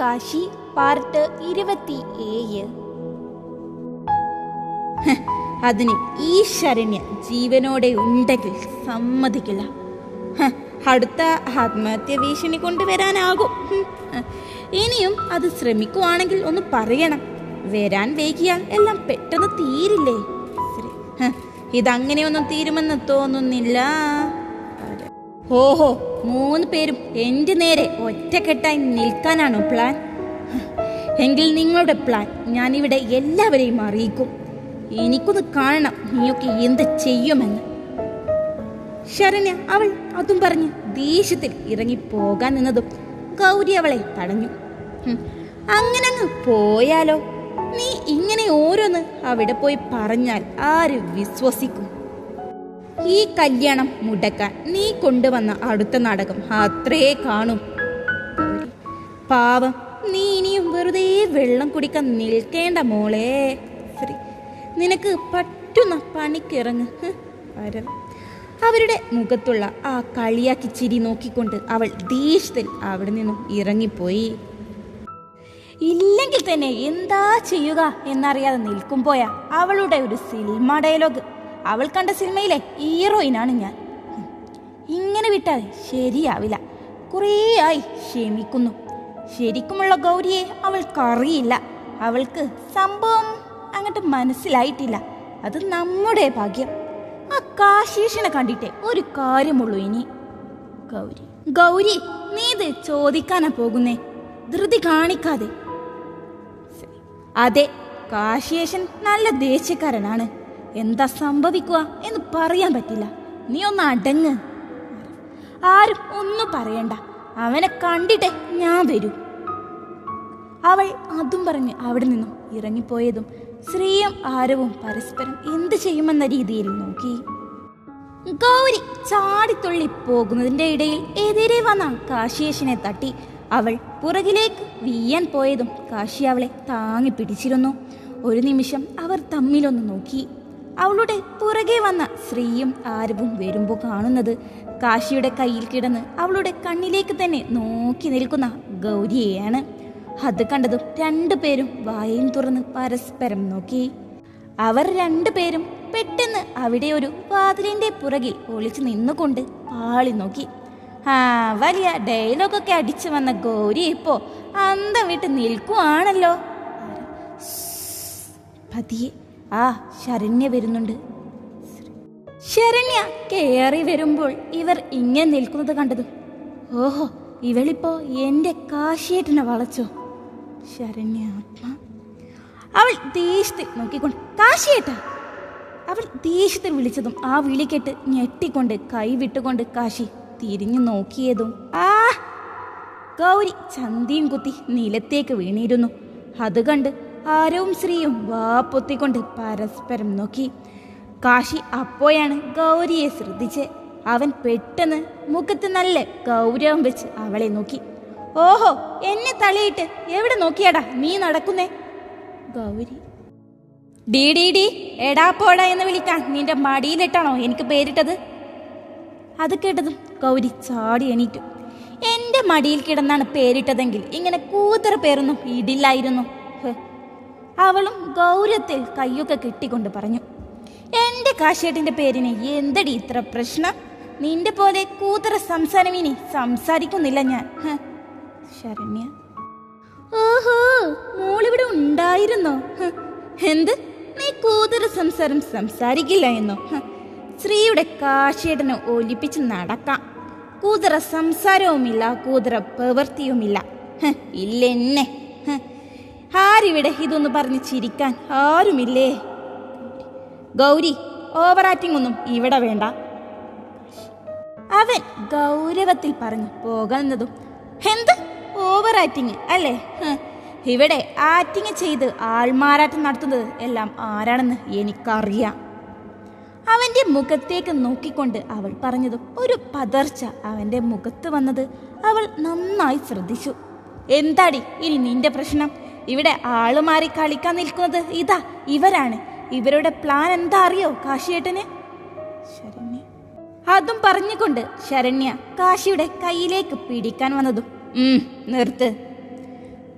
Kashi part 27. അതിന് ഈ ശരണ്യ ജീവനോടെ ഉണ്ടെങ്കിൽ സമ്മതിക്കില്ല. അടുത്ത ആത്മഹത്യ ഭീഷണി കൊണ്ടുവരാനാകും. ഇനിയും അത് ശ്രമിക്കുവാണെങ്കിൽ ഒന്ന് പറയണം. വരാൻ വൈകിയാൽ എല്ലാം പെട്ടെന്ന് തീരില്ലേ? ഇതങ്ങനെയൊന്നും തീരുമെന്ന് തോന്നുന്നില്ല. ഓഹോ, 3 പേരും എന്റെ നേരെ ഒറ്റക്കെട്ടായി നിൽക്കാനാണോ പ്ലാൻ? എങ്കിൽ നിങ്ങളുടെ പ്ലാൻ ഞാനിവിടെ എല്ലാവരെയും അറിയിക്കും. എനിക്കൊന്ന് കാണണം നീയൊക്കെ എന്ത് ചെയ്യുമെന്ന്. ശരണ്യ അവൾ അതും പറഞ്ഞ് ദേഷ്യത്തിൽ ഇറങ്ങി പോകാൻ നിന്നതും ഗൗരി അവളെ തടഞ്ഞു. അങ്ങനെ അങ്ങ് പോയാലോ? നീ ഇങ്ങനെ ഓരോന്ന് അവിടെ പോയി പറഞ്ഞാൽ ആര് വിശ്വസിക്കും? ഈ കല്യാണം മുടക്കാൻ നീ കൊണ്ടുവന്ന അടുത്ത നാടകം അത്രേ കാണും. പാവം, നീ ഇനിയും വെറുതെ വെള്ളം കുടിക്കാൻ നിൽക്കേണ്ട മോളെ. നിനക്ക് പറ്റുന്ന പണിക്കിറങ്ങ്. അവരുടെ മുഖത്തുള്ള ആ കളിയാക്കി ചിരി നോക്കിക്കൊണ്ട് അവൾ ദേഷ്യത്തിൽ അവിടെ നിന്നും ഇറങ്ങിപ്പോയി. ഇല്ലെങ്കിൽ തന്നെ എന്താ ചെയ്യുക എന്നറിയാതെ നിൽക്കുമ്പോയാ അവളുടെ ഒരു സിനിമ ഡയലോഗ്. അവൾ കണ്ട സിനിമയിലെ ഹീറോയിനാണ് ഞാൻ. ഇങ്ങനെ വിട്ടാൽ ശരിയാവില്ല. കുറേ ആയി ക്ഷമിക്കുന്നു. ശരിക്കുമുള്ള ഗൗരിയെ അവൾക്കറിയില്ല. അവൾക്ക് സംഭവം അങ്ങോട്ട് മനസ്സിലായിട്ടില്ല. അത് നമ്മുടെ ഭാഗ്യം. ആ കാശീഷിനെ കണ്ടിട്ടേ ഒരു കാര്യമുള്ളൂ ഇനി. ഗൗരി, നീ ഇത് ചോദിക്കാനാ പോകുന്നേ? ധൃതി കാണിക്കാതെ. അതെ, കാശീഷൻ നല്ല ദേഷ്യക്കാരനാണ്. എന്താ സംഭവിക്കുക എന്ന് പറയാൻ പറ്റില്ല. നീ ഒന്ന് അടങ്ങ്. ആരും ഒന്നും പറയണ്ട. അവനെ കണ്ടിട്ടേ ഞാൻ വരൂ. അവൾ അതും പറഞ്ഞ് അവിടെ നിന്നും ഇറങ്ങിപ്പോയതും ശ്രീയും ആരവും പരസ്പരം എന്ത് ചെയ്യുമെന്ന രീതിയിൽ നോക്കി. ഗൗരി ചാടിത്തുള്ളി പോകുന്നതിന്റെ ഇടയിൽ എതിരെ വന്ന കാശിയേശനെ തട്ടി അവൾ പുറകിലേക്ക് വീയാൻ പോയതും കാശി അവളെ താങ്ങി പിടിച്ചിരുന്നു. ഒരു നിമിഷം അവർ തമ്മിലൊന്ന് നോക്കി. അവളുടെ പുറകെ വന്ന ശ്രീയും ആരവും വരുമ്പോൾ കാണുന്നത് കാശിയുടെ കയ്യിൽ കിടന്ന് അവളുടെ കണ്ണിലേക്ക് തന്നെ നോക്കി നിൽക്കുന്ന ഗൗരിയെയാണ്. അത് കണ്ടതും 2 പേരും വായും തുറന്ന് പരസ്പരം നോക്കി. അവർ 2 പേരും പെട്ടെന്ന് അവിടെ ഒരു വാതിലിന്റെ പുറകിൽ ഒളിച്ചു നിന്നുകൊണ്ട് പാളി നോക്കി. വലിയ ഡയലോഗൊക്കെ അടിച്ചു വന്ന ഗൗരി ഇപ്പോ അന്തം വിട്ട് നിൽക്കുവാണല്ലോ. പതിയെ ശരണ്യ വരുന്നുണ്ട്. ശരണ്യ കയറി വരുമ്പോൾ ഇവർ ഇങ്ങനെ നിൽക്കുന്നത് കണ്ടതും ഓഹോ, ഇവളിപ്പോ എന്റെ കാശിയേട്ടനെ വളച്ചോ? ശരണ്യ അവൾ ദേഷ്യത്തിൽ നോക്കിക്കൊണ്ട് കാശിയേട്ട. അവൾ ദേഷ്യത്തിൽ വിളിച്ചതും ആ വിളി കേട്ട് ഞെട്ടിക്കൊണ്ട് കൈ വിട്ടുകൊണ്ട് കാശി തിരിഞ്ഞു നോക്കിയതും ഗൗരി ചന്തിയും കുത്തി നിലത്തേക്ക് വീണിരുന്നു. അത് കണ്ട് ആരവും ശ്രീയും വാപ്പൊത്തിക്കൊണ്ട് പരസ്പരം നോക്കി. കാശി അപ്പോഴാണ് ഗൗരിയെ ശ്രദ്ധിച്ച്. അവൻ പെട്ടെന്ന് മുഖത്ത് നല്ല ഗൗരവം വെച്ച് അവളെ നോക്കി. ഓഹോ, എന്നെ തലയിട്ട് എവിടെ നോക്കിയാടാ നീ നടക്കുന്നേ? ഗൗരി ഡി എടാ പോടാ എന്ന് വിളിക്കാൻ നിന്റെ മടിയിലിട്ടാണോ എനിക്ക് പേരിട്ടത്? അത് കേട്ടതും ഗൗരി ചാടി എണീറ്റു. എന്റെ മടിയിൽ കിടന്നാണ് പേരിട്ടതെങ്കിൽ ഇങ്ങനെ കൂതറ പേരൊന്നും ഇടില്ലായിരുന്നു. അവളും ഗൗരവത്തിൽ കയ്യൊക്കെ കെട്ടിക്കൊണ്ട് പറഞ്ഞു. എന്റെ കാശേട്ടിന്റെ പേരിന് എന്തടി ഇത്ര പ്രശ്നം? നിന്റെ പോലെ കൂതറ സംസാരം ഇനി സംസാരിക്കുന്നില്ല ഞാൻ. ശരണ്യ ഓഹോ, മോളിവിടെ ഉണ്ടായിരുന്നോ? എന്ത്, നീ കൂതറ സംസാരം സംസാരിക്കില്ല എന്നോ? ശ്രീയുടെ കാശേട്ടനെ ഒലിപ്പിച്ച് നടക്കാം. കൂതറ സംസാരവുമില്ല, കൂതറ പ്രവൃത്തിയുമില്ല. ഇല്ലെന്നെ. ആരിവിടെ ഇതൊന്ന് പറഞ്ഞ് ചിരിക്കാൻ ആരുമില്ലേ? ഗൗരി, ഓവർ ആക്ടിംഗ് ഒന്നും ഇവിടെ വേണ്ട. അവൻ ഗൗരവത്തിൽ പറഞ്ഞു പോകുന്നതും എന്ത് ഓവർ ആക്ടിങ് അല്ലേ? ഇവിടെ ആക്ടിങ് ചെയ്ത് ആൾമാറാട്ടം നടത്തുന്നത് എല്ലാം ആരാണെന്ന് എനിക്കറിയാം. അവന്റെ മുഖത്തേക്ക് നോക്കിക്കൊണ്ട് അവൾ പറഞ്ഞതും ഒരു പതർച്ച അവന്റെ മുഖത്ത് വന്നത് അവൾ നന്നായി ശ്രദ്ധിച്ചു. എന്താടി ഇനി നിന്റെ പ്രശ്നം? ഇവിടെ ആളുമാറി കളിക്കാൻ നിൽക്കുന്നത് ഇവരാണ്. ഇവരുടെ പ്ലാൻ എന്താ അറിയോ കാശിയേട്ടന്? ശരണ്യ അതും പറഞ്ഞുകൊണ്ട് ശരണ്യ കാശിയുടെ കയ്യിലേക്ക് പിടിക്കാൻ വന്നതും നിർത്ത്.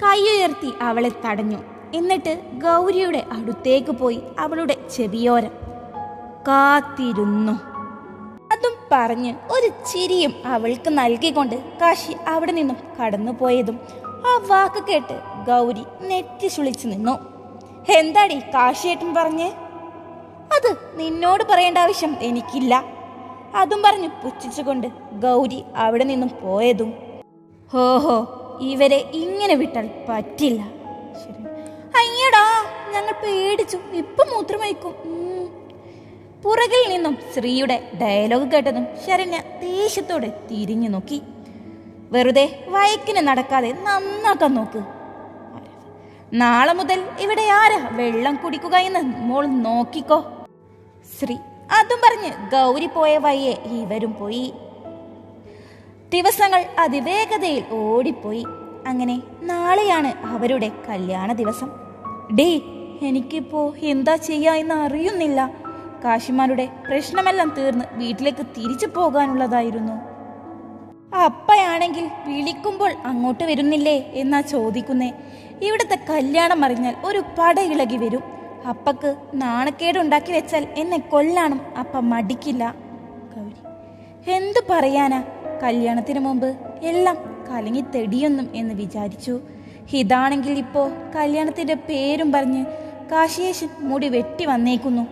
കൈയുയർത്തി അവളെ തടഞ്ഞു. എന്നിട്ട് ഗൗരിയുടെ അടുത്തേക്ക് പോയി അവളുടെ ചെവിയോരം കാത്തിരുന്നു. അതും പറഞ്ഞ് ഒരു ചിരിയും അവൾക്ക് നൽകിക്കൊണ്ട് കാശി അവിടെ നിന്നും കടന്നുപോയതും ആ വാക്ക് കേട്ട് ഗൗരി നെറ്റി ചുളിച്ചു നിന്നു. എന്താടി കാശിയേട്ടൻ പറഞ്ഞേ? അത് നിന്നോട് പറയേണ്ട ആവശ്യം എനിക്കില്ല. അതും പറഞ്ഞ് പുച്ഛിച്ചുകൊണ്ട് ഗൗരി അവിടെ നിന്നും പോയതും ഹോഹോ, ഇവരെ ഇങ്ങനെ വിട്ടാൽ പറ്റില്ല. ശരി, അയ്യടാ ഞങ്ങൾ പേടിച്ചു, ഇപ്പൊ മൂത്രമയക്കും. പുറകിൽ നിന്നും ശ്രീയുടെ ഡയലോഗ് കേട്ടതും ശരണ്യ ദേഷ്യത്തോടെ തിരിഞ്ഞു നോക്കി. വെറുതെ വയക്കിന് നടക്കാതെ നന്നാക്കാൻ നോക്ക്. നാളെ മുതൽ ഇവിടെ ആരാ വെള്ളം കുടിക്കുക എന്ന് മോൾ നോക്കിക്കോ. ശ്രീ അതും പറഞ്ഞ് ഗൗരി പോയ വഴിയെ ഇവരും പോയി. ദിവസങ്ങൾ അതിവേഗതയിൽ ഓടിപ്പോയി. അങ്ങനെ നാളെയാണ് അവരുടെ കല്യാണ ദിവസം. ഡേ, എനിക്കിപ്പോ എന്താ ചെയ്യാ എന്ന് അറിയുന്നില്ല. കാശിമാരുടെ പ്രശ്നമെല്ലാം തീർന്ന് വീട്ടിലേക്ക് തിരിച്ചു പോകാനുള്ളതായിരുന്നു. അപ്പയാണെങ്കിൽ വിളിക്കുമ്പോൾ അങ്ങോട്ട് വരുന്നില്ലേ എന്നാ ചോദിക്കുന്നേ. ഇവിടുത്തെ കല്യാണം അറിഞ്ഞാൽ ഒരു പടയിളകി വരും. അപ്പക്ക് നാണക്കേടുണ്ടാക്കി വെച്ചാൽ എന്നെ കൊല്ലാനും അപ്പ മടിക്കില്ല. ഗൗരി എന്തു പറയാനാ, കല്യാണത്തിന് മുമ്പ് എല്ലാം കലങ്ങി തെടിയൊന്നും എന്ന് വിചാരിച്ചു. ഇതാണെങ്കിൽ ഇപ്പോ കല്യാണത്തിന്റെ പേരും പറഞ്ഞ് കാശിയേശൻ മുടി വെട്ടി വന്നേക്കുന്നു.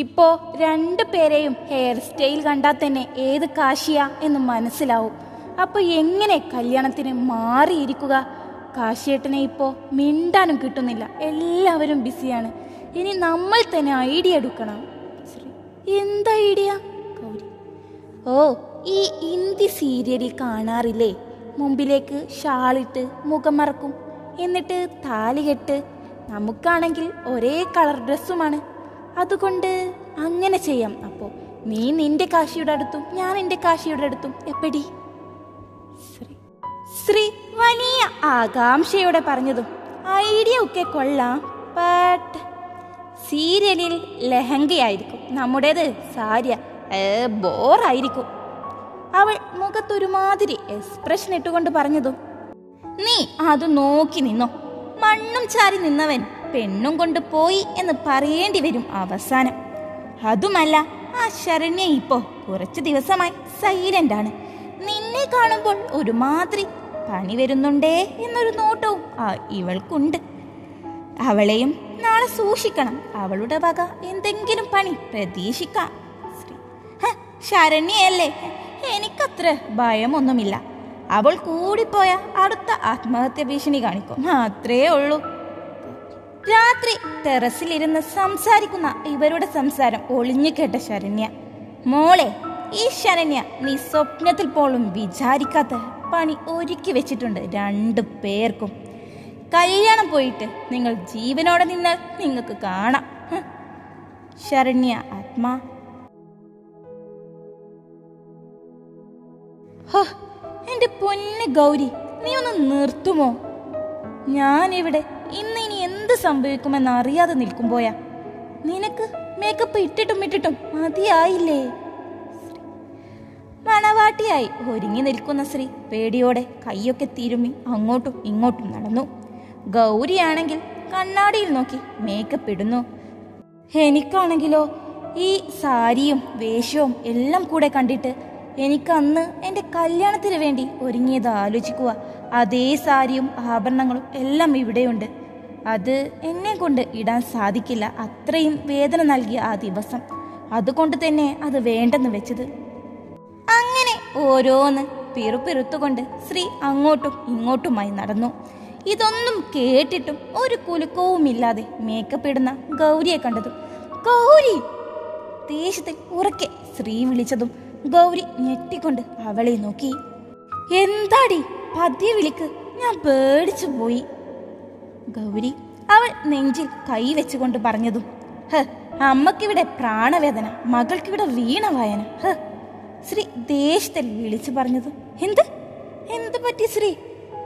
ഇപ്പോ രണ്ടു പേരെയും ഹെയർ സ്റ്റൈൽ കണ്ടാൽ തന്നെ ഏത് കാശിയ എന്ന് മനസ്സിലാവും. അപ്പൊ എങ്ങനെ കല്യാണത്തിന് മാറിയിരിക്കുക? കാശിയേട്ടനെ ഇപ്പോ മിണ്ടാനും കിട്ടുന്നില്ല, എല്ലാവരും ബിസിയാണ്. ഇനി നമ്മൾ തന്നെ ഐഡിയ എടുക്കണം. എന്താ ഐഡിയ? ഗൗരി ഓ, ഈ ഹിന്ദി സീരിയലിൽ കാണാറില്ലേ, മുമ്പിലേക്ക് ഷാളിട്ട് മുഖം മറക്കും, എന്നിട്ട് താലി കെട്ട്. നമുക്കാണെങ്കിൽ ഒരേ കളർ ഡ്രസ്സുമാണ്. അതുകൊണ്ട് അങ്ങനെ ചെയ്യാം. അപ്പോൾ നീ നിന്റെ കാശിയുടെ അടുത്തും ഞാൻ എൻ്റെ കാശിയുടെ അടുത്തും എപ്പടി? ശ്രീ വലിയ ആകാംക്ഷയോടെ പറഞ്ഞതും ഐഡിയ ഒക്കെ കൊള്ളാം, ബട്ട് സീരിയലിൽ ലഹങ്കയായിരിക്കും, നമ്മുടേത് സാരിയ, ബോറായിരിക്കും. അവൾ മുഖത്തൊരുമാതിരി എക്സ്പ്രഷൻ ഇട്ടുകൊണ്ട് പറഞ്ഞതും നീ അത് നോക്കി നിന്നോ. മണ്ണും ചാരി നിന്നവൻ പെണ്ണും കൊണ്ട് പോയി എന്ന് പറയേണ്ടി വരും അവസാനം. അതുമല്ല, ആ ശരണ്യ ഇപ്പോ കുറച്ചു ദിവസമായി സൈലന്റ് ആണ്. നിന്നെ കാണുമ്പോൾ ഒരുമാതിരി പണി വരുന്നുണ്ടേ എന്നൊരു നോട്ടവും ഇവൾക്കുണ്ട്. അവളെയും നാളെ സൂക്ഷിക്കണം, അവളുടെ വക എന്തെങ്കിലും പണി പ്രതീക്ഷിക്കാം. ശരണ്യയല്ലേ, എനിക്കത്ര ഭയമൊന്നുമില്ല. അവൾ കൂടിപ്പോയ അടുത്ത ആത്മഹത്യ ഭീഷണി കാണിക്കും, അത്രേ ഉള്ളൂ. രാത്രി ടെറസിലിരുന്ന് സംസാരിക്കുന്ന ഇവരുടെ സംസാരം ഒളിഞ്ഞു കേട്ട ശരണ്യ, മോളെ, ഈ ശരണ്യ നീ സ്വപ്നത്തിൽ പോലും വിചാരിക്കാത്ത പണി ഒരുക്കി വെച്ചിട്ടുണ്ട് രണ്ടു പേർക്കും. കല്യാണം പോയിട്ട് നിങ്ങൾ ജീവനോടെ നിന്നാൽ നിങ്ങൾക്ക് കാണാം. ശരണ്യ ആത്മാ. എന്റെ പൊന്ന് ഗൗരി, നീ ഒന്ന് നിർത്തുമോ? ഞാനിവിടെ ഇനി എന്ത് സംഭവിക്കുമെന്ന് അറിയാതെ നിൽക്കുമ്പോയാ. നിനക്ക് മേക്കപ്പ് ഇട്ടിട്ടും മതിയായില്ലേ? മണവാട്ടിയായി ഒരുങ്ങി നിൽക്കുന്ന ശ്രീ പേടിയോടെ കൈയൊക്കെ തിരുമ്മി അങ്ങോട്ടും ഇങ്ങോട്ടും നടന്നു. ഗൗരിയാണെങ്കിൽ കണ്ണാടിയിൽ നോക്കി മേക്കപ്പ് ഇടുന്നു. എനിക്കാണെങ്കിലോ ഈ സാരിയും വേഷവും എല്ലാം കൂടെ കണ്ടിട്ട് എനിക്ക് അന്ന് എൻ്റെ കല്യാണത്തിന് വേണ്ടി ഒരുങ്ങിയത് ആലോചിക്കുക. അതേ സാരിയും ആഭരണങ്ങളും എല്ലാം ഇവിടെയുണ്ട്. അത് എന്നെ കൊണ്ട് ഇടാൻ സാധിക്കില്ല, അത്രയും വേദന നൽകിയ ആ ദിവസം. അതുകൊണ്ട് തന്നെ അത് വേണ്ടെന്ന് വെച്ചത്. അങ്ങനെ ഓരോന്ന് പിറുപിറുത്തുകൊണ്ട് ശ്രീ അങ്ങോട്ടും ഇങ്ങോട്ടുമായി നടന്നു. ഇതൊന്നും കേട്ടിട്ടും ഒരു കുലുക്കവുമില്ലാതെ മേക്കപ്പ് ഇടുന്ന ഗൗരിയെ കണ്ടതും ഗൗരി ദേഷ്യത്തിൽ ഉറക്കെ ശ്രീ വിളിച്ചതും ഗൗരി ഞെട്ടിക്കൊണ്ട് അവളെ നോക്കി. എന്താടി, പതിയെ വിളിക്ക്, ഞാൻ പേടിച്ചു പോയി. ഗൗരി അവൾ നെഞ്ചിൽ കൈ വെച്ചുകൊണ്ട് പറഞ്ഞതും അമ്മക്കിവിടെ പ്രാണവേദന, മകൾക്കിവിടെ വീണവായന. ശ്രീ ദേഷ്യത്തിൽ വിളിച്ചു പറഞ്ഞതും എന്ത് പറ്റി ശ്രീ?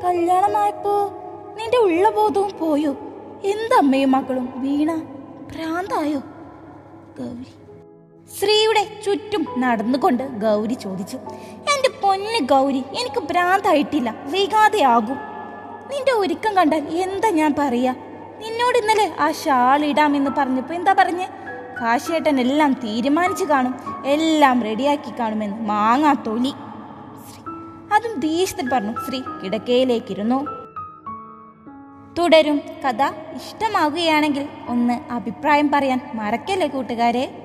കല്യാണമായപ്പോ നിന്റെ ഉള്ള ബോധവും പോയോ? എന്തമ്മയും മകളും വീണ ഭ്രാന്തായോ? ഗൗരി ശ്രീയുടെ ചുറ്റും നടന്നുകൊണ്ട് ഗൗരി ചോദിച്ചു. എന്റെ പൊന്ന് ഗൗരി, എനിക്ക് ഭ്രാന്തായിട്ടില്ല, വൈകാതെ ആകും. നിന്റെ ഒരുക്കം കണ്ടാൽ എന്താ ഞാൻ പറയാ? നിന്നോട് ഇന്നലെ ആ ഷാൾ ഇടാമെന്ന് പറഞ്ഞപ്പോ എന്താ പറഞ്ഞേ? കാശിയേട്ടൻ എല്ലാം തീരുമാനിച്ചു കാണും, എല്ലാം റെഡിയാക്കി കാണുമെന്ന്. മാങ്ങാ തൊലി. അതും ദേഷ്യത്തിൽ പറഞ്ഞു. ശ്രീ കിടക്കയിലേക്കിരുന്നു. തുടരും. കഥ ഇഷ്ടമാവുകയാണെങ്കിൽ ഒന്ന് അഭിപ്രായം പറയാൻ മറക്കല്ലേ കൂട്ടുകാരെ.